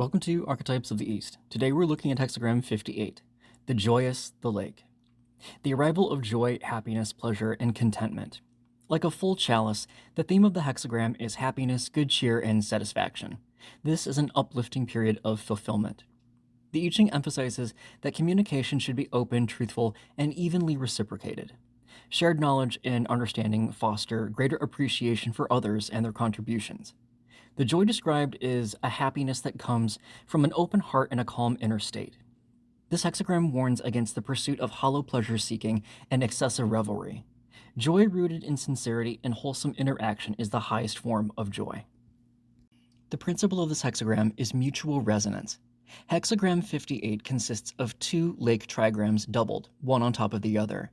Welcome to Archetypes of the East. Today we're looking at Hexagram 58, the joyous, the lake. The arrival of joy, happiness, pleasure, and contentment. Like a full chalice, the theme of the hexagram is happiness, good cheer, and satisfaction. This is an uplifting period of fulfillment. The I Ching emphasizes that communication should be open, truthful, and evenly reciprocated. Shared knowledge and understanding foster greater appreciation for others and their contributions. The joy described is a happiness that comes from an open heart and a calm inner state. This hexagram warns against the pursuit of hollow pleasure seeking and excessive revelry. Joy rooted in sincerity and wholesome interaction is the highest form of joy. The principle of this hexagram is mutual resonance. Hexagram 58 consists of two lake trigrams doubled, one on top of the other.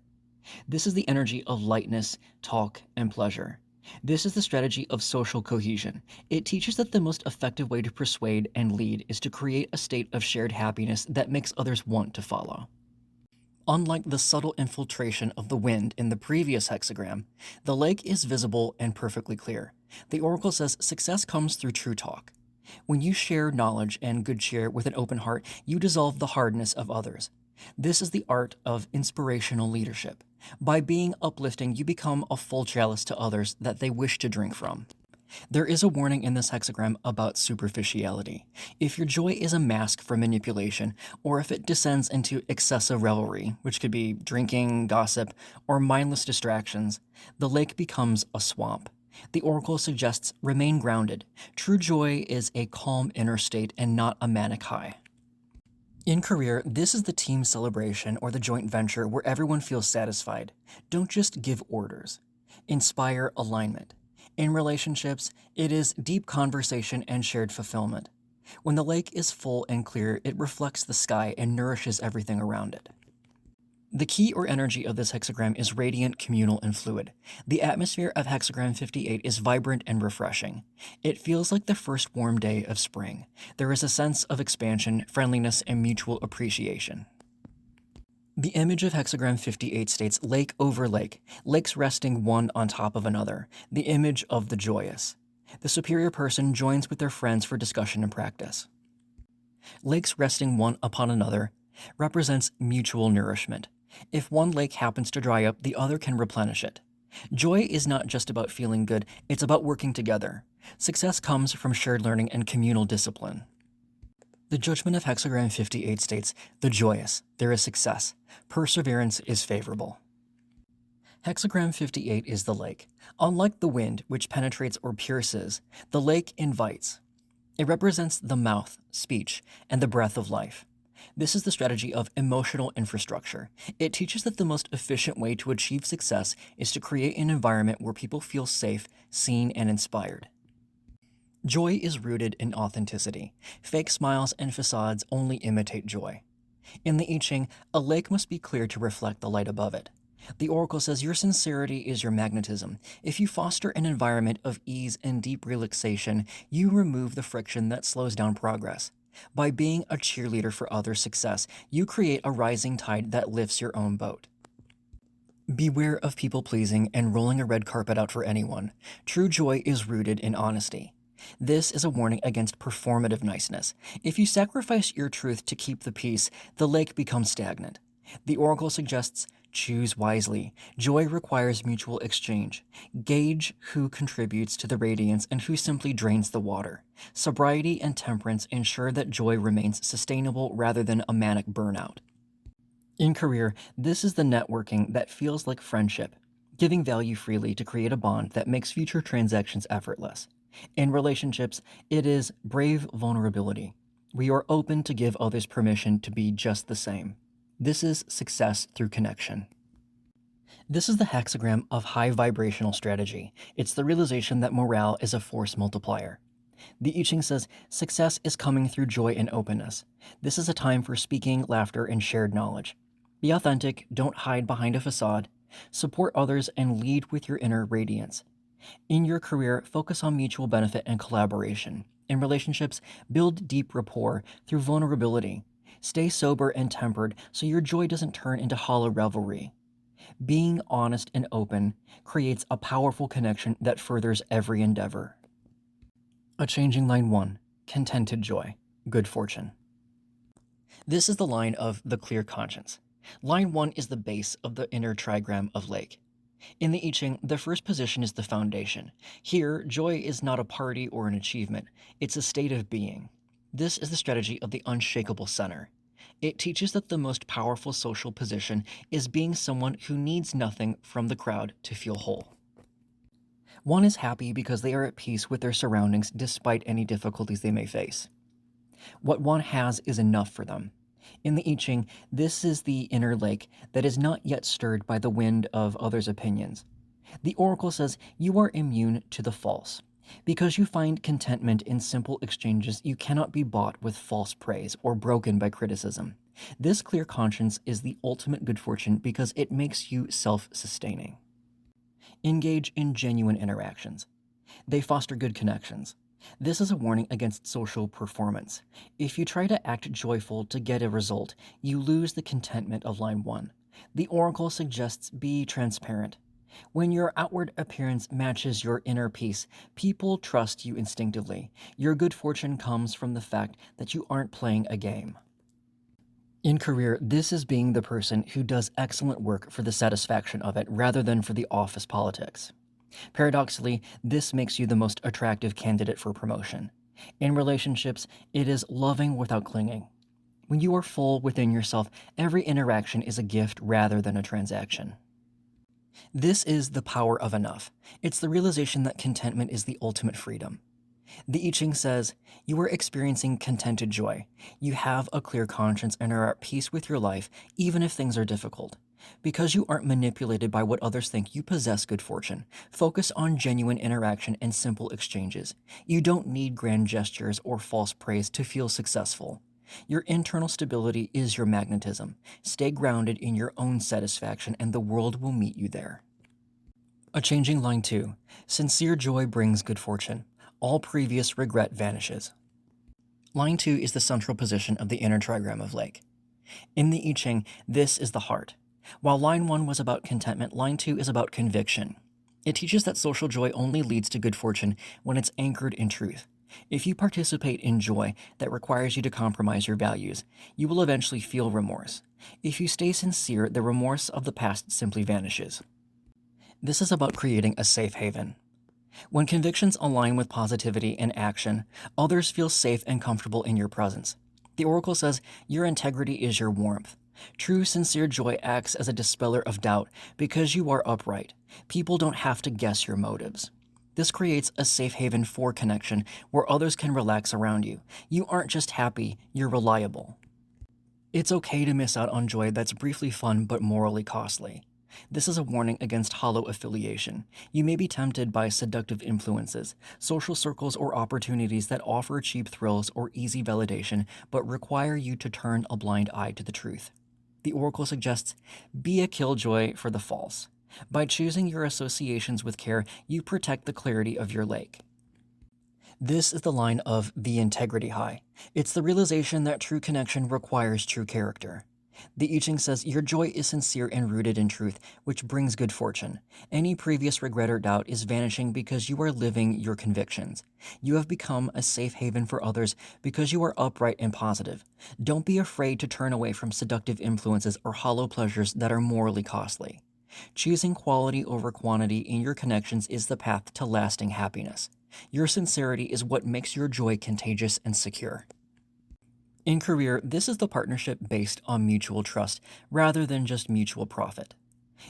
This is the energy of lightness, talk, and pleasure. This is the strategy of social cohesion. It teaches that the most effective way to persuade and lead is to create a state of shared happiness that makes others want to follow. Unlike the subtle infiltration of the wind in the previous hexagram, the lake is visible and perfectly clear. The oracle says success comes through true talk. When you share knowledge and good cheer with an open heart, you dissolve the hardness of others. This is the art of inspirational leadership. By being uplifting, you become a full chalice to others that they wish to drink from. There is a warning in this hexagram about superficiality. If your joy is a mask for manipulation, or if it descends into excessive revelry, which could be drinking, gossip, or mindless distractions, the lake becomes a swamp. The oracle suggests remain grounded. True joy is a calm inner state and not a manic high. In career, this is the team celebration or the joint venture where everyone feels satisfied. Don't just give orders. Inspire alignment. In relationships, it is deep conversation and shared fulfillment. When the lake is full and clear, it reflects the sky and nourishes everything around it. The key or energy of this hexagram is radiant, communal, and fluid. The atmosphere of hexagram 58 is vibrant and refreshing. It feels like the first warm day of spring. There is a sense of expansion, friendliness, and mutual appreciation. The image of hexagram 58 states lake over lake, lakes resting one on top of another, the image of the joyous. The superior person joins with their friends for discussion and practice. Lakes resting one upon another represents mutual nourishment. If one lake happens to dry up, the other can replenish it. Joy is not just about feeling good, it's about working together. Success comes from shared learning and communal discipline. The judgment of hexagram 58 states, the joyous, there is success. Perseverance is favorable. Hexagram 58 is the lake. Unlike the wind, which penetrates or pierces, the lake invites. It represents the mouth, speech, and the breath of life. This is the strategy of emotional infrastructure. It teaches that the most efficient way to achieve success is to create an environment where people feel safe, seen, and inspired. Joy is rooted in authenticity. Fake smiles and facades only imitate joy. In the I Ching, a lake must be clear to reflect the light above it. The oracle says your sincerity is your magnetism. If you foster an environment of ease and deep relaxation, you remove the friction that slows down progress. By being a cheerleader for others' success, you create a rising tide that lifts your own boat. Beware of people-pleasing and rolling a red carpet out for anyone. True joy is rooted in honesty. This is a warning against performative niceness. If you sacrifice your truth to keep the peace, the lake becomes stagnant. The oracle suggests choose wisely. Joy requires mutual exchange. Gauge who contributes to the radiance and who simply drains the water. Sobriety and temperance ensure that joy remains sustainable rather than a manic burnout. In career, this is the networking that feels like friendship, giving value freely to create a bond that makes future transactions effortless. In relationships, it is brave vulnerability. We are open to give others permission to be just the same. This is success through connection. This is the hexagram of high vibrational strategy. It's the realization that morale is a force multiplier. The I Ching says success is coming through joy and openness. This is a time for speaking, laughter, and shared knowledge. Be authentic, don't hide behind a facade. Support others and lead with your inner radiance. In your career, focus on mutual benefit and collaboration. In relationships, build deep rapport through vulnerability. Stay sober and tempered so your joy doesn't turn into hollow revelry. Being honest and open creates a powerful connection that furthers every endeavor. A changing line 1. Contented joy. good fortune. This is the line of the clear conscience. Line 1 is the base of the inner trigram of lake. In the I Ching, the first position is the foundation. Here, joy is not a party or an achievement, it's a state of being. This is the strategy of the unshakable center. It teaches that the most powerful social position is being someone who needs nothing from the crowd to feel whole. One is happy because they are at peace with their surroundings despite any difficulties they may face. What one has is enough for them. In the I Ching, this is the inner lake that is not yet stirred by the wind of others' opinions. The oracle says you are immune to the false. Because you find contentment in simple exchanges, you cannot be bought with false praise or broken by criticism. This clear conscience is the ultimate good fortune because it makes you self-sustaining. Engage in genuine interactions. They foster good connections. This is a warning against social performance. If you try to act joyful to get a result, you lose the contentment of line 1. The oracle suggests be transparent. When your outward appearance matches your inner peace, people trust you instinctively. Your good fortune comes from the fact that you aren't playing a game. In career, this is being the person who does excellent work for the satisfaction of it rather than for the office politics. Paradoxically, this makes you the most attractive candidate for promotion. In relationships, it is loving without clinging. When you are full within yourself, every interaction is a gift rather than a transaction. This is the power of enough. It's the realization that contentment is the ultimate freedom. The I Ching says, you are experiencing contented joy. You have a clear conscience and are at peace with your life, even if things are difficult. Because you aren't manipulated by what others think, you possess good fortune. Focus on genuine interaction and simple exchanges. You don't need grand gestures or false praise to feel successful. Your internal stability is your magnetism. Stay grounded in your own satisfaction and the world will meet you there. A changing line 2. Sincere joy brings good fortune. All previous regret vanishes. Line 2 is the central position of the inner trigram of lake. In the I Ching, this is the heart. While line 1 was about contentment, line 2 is about conviction. It teaches that social joy only leads to good fortune when it's anchored in truth. If you participate in joy that requires you to compromise your values, you will eventually feel remorse. If you stay sincere, the remorse of the past simply vanishes. This is about creating a safe haven. When convictions align with positivity and action, others feel safe and comfortable in your presence. The oracle says your integrity is your warmth. True, sincere joy acts as a dispeller of doubt because you are upright. People don't have to guess your motives. This creates a safe haven for connection where others can relax around you. You aren't just happy, you're reliable. It's okay to miss out on joy that's briefly fun but morally costly. This is a warning against hollow affiliation. You may be tempted by seductive influences, social circles, or opportunities that offer cheap thrills or easy validation but require you to turn a blind eye to the truth. The oracle suggests, be a killjoy for the false. By choosing your associations with care, you protect the clarity of your lake. This is the line of the integrity high. It's the realization that true connection requires true character. The I Ching says your joy is sincere and rooted in truth, which brings good fortune. Any previous regret or doubt is vanishing because you are living your convictions. You have become a safe haven for others because you are upright and positive. Don't be afraid to turn away from seductive influences or hollow pleasures that are morally costly. Choosing quality over quantity in your connections is the path to lasting happiness. Your sincerity is what makes your joy contagious and secure. In career, this is the partnership based on mutual trust rather than just mutual profit.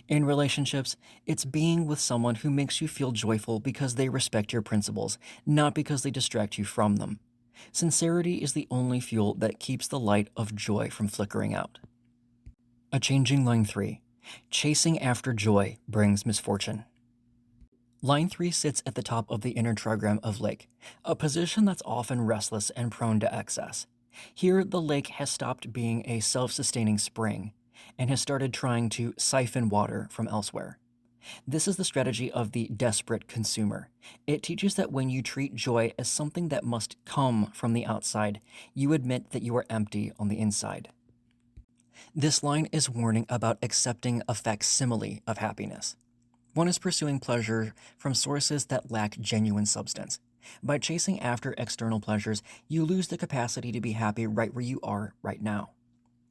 In relationships, it's being with someone who makes you feel joyful because they respect your principles, not because they distract you from them. Sincerity is the only fuel that keeps the light of joy from flickering out. A changing line 3. Chasing after joy brings misfortune. Line 3 sits at the top of the inner trigram of lake, a position that's often restless and prone to excess. Here, the lake has stopped being a self-sustaining spring and has started trying to siphon water from elsewhere. This is the strategy of the desperate consumer. It teaches that when you treat joy as something that must come from the outside, you admit that you are empty on the inside. This line is warning about accepting a facsimile of happiness. One is pursuing pleasure from sources that lack genuine substance. By chasing after external pleasures, you lose the capacity to be happy right where you are right now.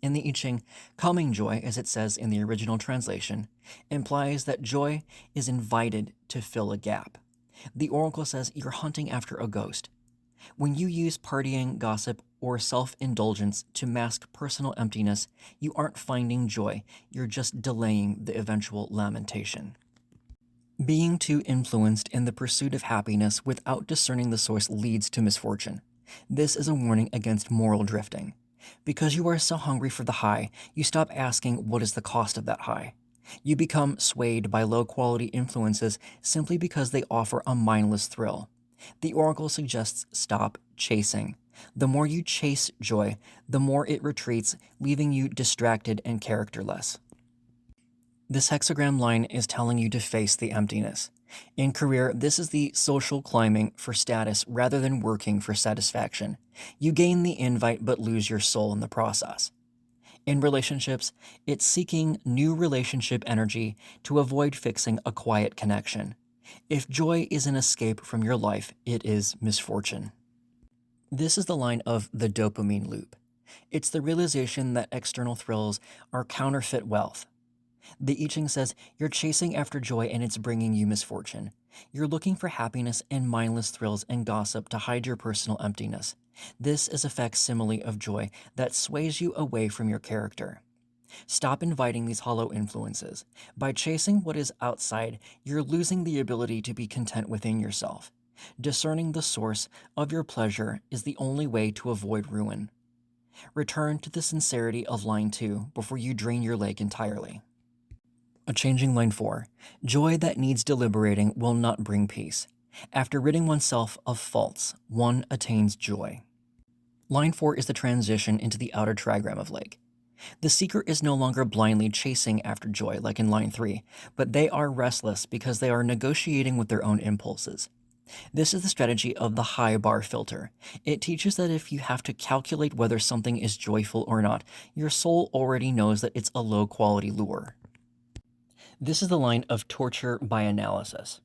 In the I Ching, coming joy, as it says in the original translation, implies that joy is invited to fill a gap. The oracle says you're hunting after a ghost. When you use partying, gossip, or self-indulgence to mask personal emptiness, you aren't finding joy, you're just delaying the eventual lamentation. Being too influenced in the pursuit of happiness without discerning the source leads to misfortune. This is a warning against moral drifting. Because you are so hungry for the high, you stop asking what is the cost of that high. You become swayed by low-quality influences simply because they offer a mindless thrill. The oracle suggests stop chasing. The more you chase joy, the more it retreats, leaving you distracted and characterless. This hexagram line is telling you to face the emptiness. In career, this is the social climbing for status rather than working for satisfaction. You gain the invite but lose your soul in the process. In relationships, it's seeking new relationship energy to avoid fixing a quiet connection. If joy is an escape from your life, it is misfortune. This is the line of the dopamine loop. It's the realization that external thrills are counterfeit wealth. The I Ching says you're chasing after joy and it's bringing you misfortune. You're looking for happiness in mindless thrills and gossip to hide your personal emptiness. This is a facsimile of joy that sways you away from your character. Stop inviting these hollow influences. By chasing what is outside, you're losing the ability to be content within yourself. Discerning the source of your pleasure is the only way to avoid ruin. Return to the sincerity of line 2 before you drain your lake entirely. A changing line 4. Joy that needs deliberating will not bring peace. After ridding oneself of faults, one attains joy. Line 4 is the transition into the outer trigram of lake. The seeker is no longer blindly chasing after joy like in line 3, but they are restless because they are negotiating with their own impulses. This is the strategy of the high bar filter. It teaches that if you have to calculate whether something is joyful or not, your soul already knows that it's a low-quality lure. This is the line of torture by analysis.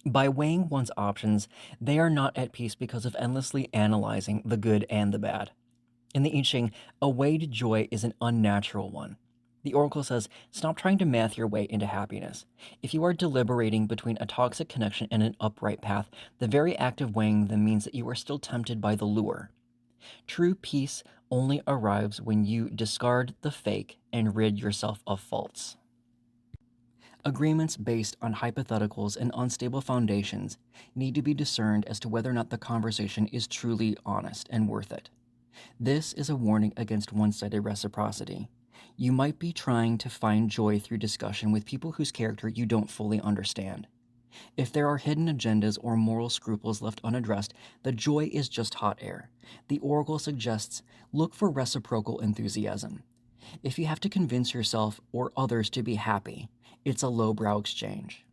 By weighing one's options, they are not at peace because of endlessly analyzing the good and the bad. In the I Ching, a way to joy is an unnatural one. The oracle says, stop trying to math your way into happiness. If you are deliberating between a toxic connection and an upright path, the very act of weighing them means that you are still tempted by the lure. True peace only arrives when you discard the fake and rid yourself of faults. Agreements based on hypotheticals and unstable foundations need to be discerned as to whether or not the conversation is truly honest and worth it. This is a warning against one-sided reciprocity. You might be trying to find joy through discussion with people whose character you don't fully understand. If there are hidden agendas or moral scruples left unaddressed, the joy is just hot air. The oracle suggests look for reciprocal enthusiasm. If you have to convince yourself or others to be happy, it's a lowbrow exchange.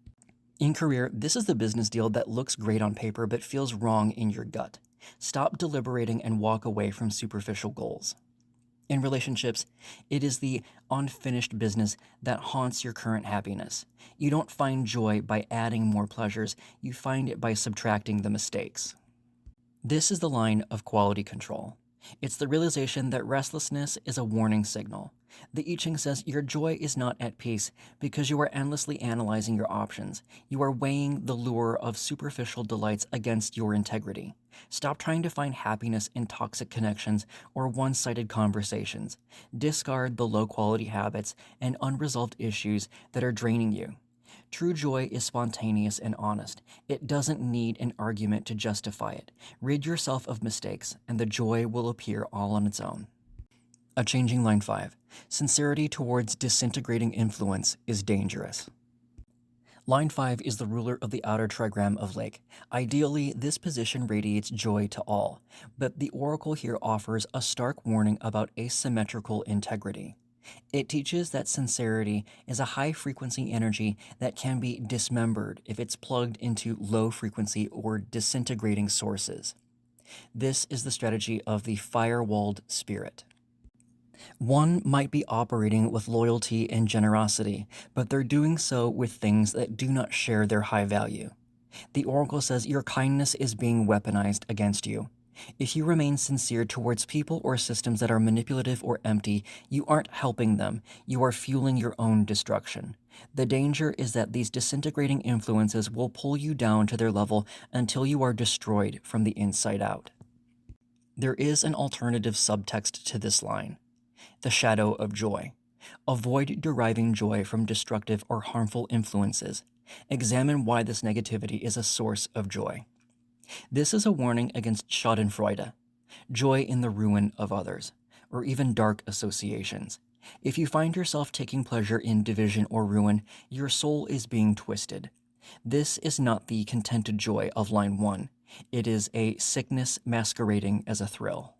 In career, this is the business deal that looks great on paper but feels wrong in your gut. Stop deliberating and walk away from superficial goals. In relationships, it is the unfinished business that haunts your current happiness. You don't find joy by adding more pleasures, you find it by subtracting the mistakes. This is the line of quality control. It's the realization that restlessness is a warning signal. The I Ching says your joy is not at peace because you are endlessly analyzing your options. You are weighing the lure of superficial delights against your integrity. Stop trying to find happiness in toxic connections or one-sided conversations. Discard the low-quality habits and unresolved issues that are draining you. True joy is spontaneous and honest. It doesn't need an argument to justify it. Rid yourself of mistakes, and the joy will appear all on its own. A changing line 5. Sincerity towards disintegrating influence is dangerous. Line 5 is the ruler of the outer trigram of lake. Ideally, this position radiates joy to all, but the oracle here offers a stark warning about asymmetrical integrity. It teaches that sincerity is a high-frequency energy that can be dismembered if it's plugged into low-frequency or disintegrating sources. This is the strategy of the firewalled spirit. One might be operating with loyalty and generosity, but they're doing so with things that do not share their high value. The oracle says your kindness is being weaponized against you. If you remain sincere towards people or systems that are manipulative or empty, you aren't helping them, you are fueling your own destruction. The danger is that these disintegrating influences will pull you down to their level until you are destroyed from the inside out. There is an alternative subtext to this line: the shadow of joy. Avoid deriving joy from destructive or harmful influences. Examine why this negativity is a source of joy. This is a warning against schadenfreude, joy in the ruin of others, or even dark associations. If you find yourself taking pleasure in division or ruin, your soul is being twisted. This is not the contented joy of line 1. It is a sickness masquerading as a thrill.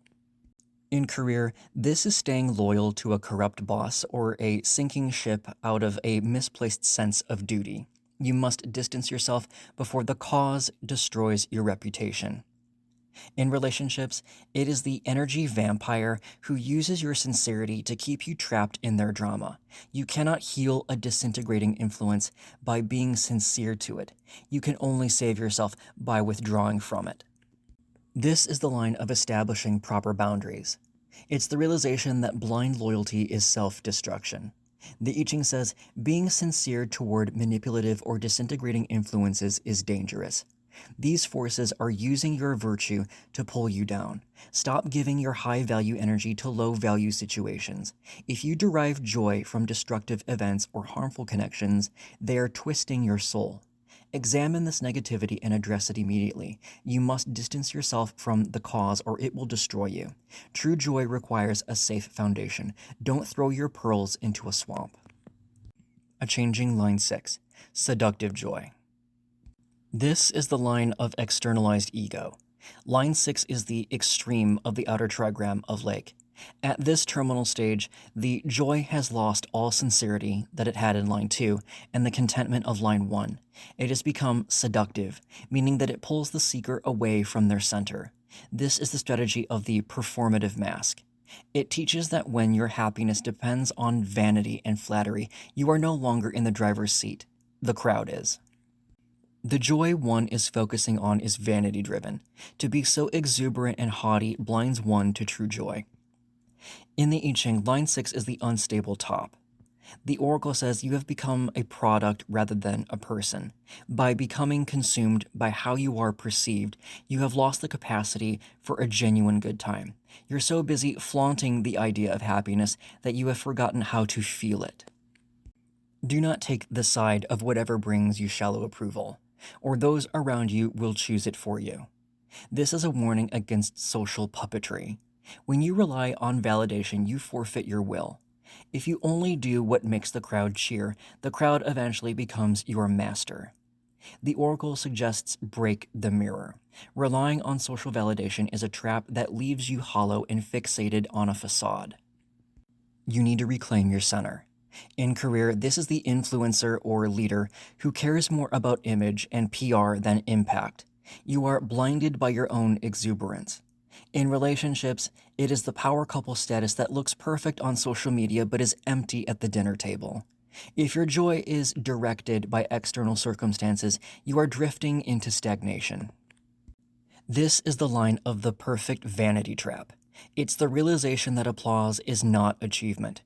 In career, this is staying loyal to a corrupt boss or a sinking ship out of a misplaced sense of duty. You must distance yourself before the cause destroys your reputation. In relationships, it is the energy vampire who uses your sincerity to keep you trapped in their drama. You cannot heal a disintegrating influence by being sincere to it. You can only save yourself by withdrawing from it. This is the line of establishing proper boundaries. It's the realization that blind loyalty is self-destruction. The I Ching says, being sincere toward manipulative or disintegrating influences is dangerous. These forces are using your virtue to pull you down. Stop giving your high-value energy to low-value situations. If you derive joy from destructive events or harmful connections, they are twisting your soul. Examine this negativity and address it immediately. You must distance yourself from the cause or it will destroy you. True joy requires a safe foundation. Don't throw your pearls into a swamp. A changing line 6, seductive joy. This is the line of externalized ego. Line 6 is the extreme of the outer trigram of lake. At this terminal stage, the joy has lost all sincerity that it had in line 2 and the contentment of line 1. It has become seductive, meaning that it pulls the seeker away from their center. This is the strategy of the performative mask. It teaches that when your happiness depends on vanity and flattery, you are no longer in the driver's seat. The crowd is. The joy one is focusing on is vanity-driven. To be so exuberant and haughty blinds one to true joy. In the I Ching, line 6 is the unstable top. The oracle says you have become a product rather than a person. By becoming consumed by how you are perceived, you have lost the capacity for a genuine good time. You're so busy flaunting the idea of happiness that you have forgotten how to feel it. Do not take the side of whatever brings you shallow approval, or those around you will choose it for you. This is a warning against social puppetry. When you rely on validation, you forfeit your will. If you only do what makes the crowd cheer, the crowd eventually becomes your master. The oracle suggests break the mirror. Relying on social validation is a trap that leaves you hollow and fixated on a facade. You need to reclaim your center. In career, this is the influencer or leader who cares more about image and PR than impact. You are blinded by your own exuberance. In relationships, it is the power couple status that looks perfect on social media but is empty at the dinner table. If your joy is directed by external circumstances, you are drifting into stagnation. This is the line of the perfect vanity trap. It's the realization that applause is not achievement.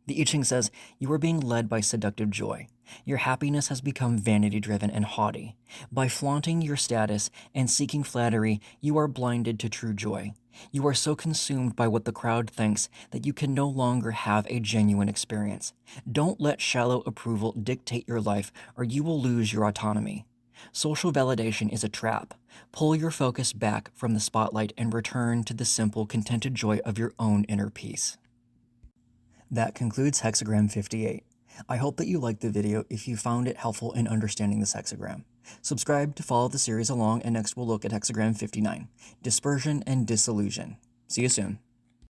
The I Ching says you are being led by seductive joy. Your happiness has become vanity-driven and haughty. By flaunting your status and seeking flattery, you are blinded to true joy. You are so consumed by what the crowd thinks that you can no longer have a genuine experience. Don't let shallow approval dictate your life, or you will lose your autonomy. Social validation is a trap. Pull your focus back from the spotlight and return to the simple, contented joy of your own inner peace. That concludes Hexagram 58. I hope that you liked the video if you found it helpful in understanding this hexagram. Subscribe to follow the series along, and next we'll look at Hexagram 59, Dispersion and Disillusion. See you soon.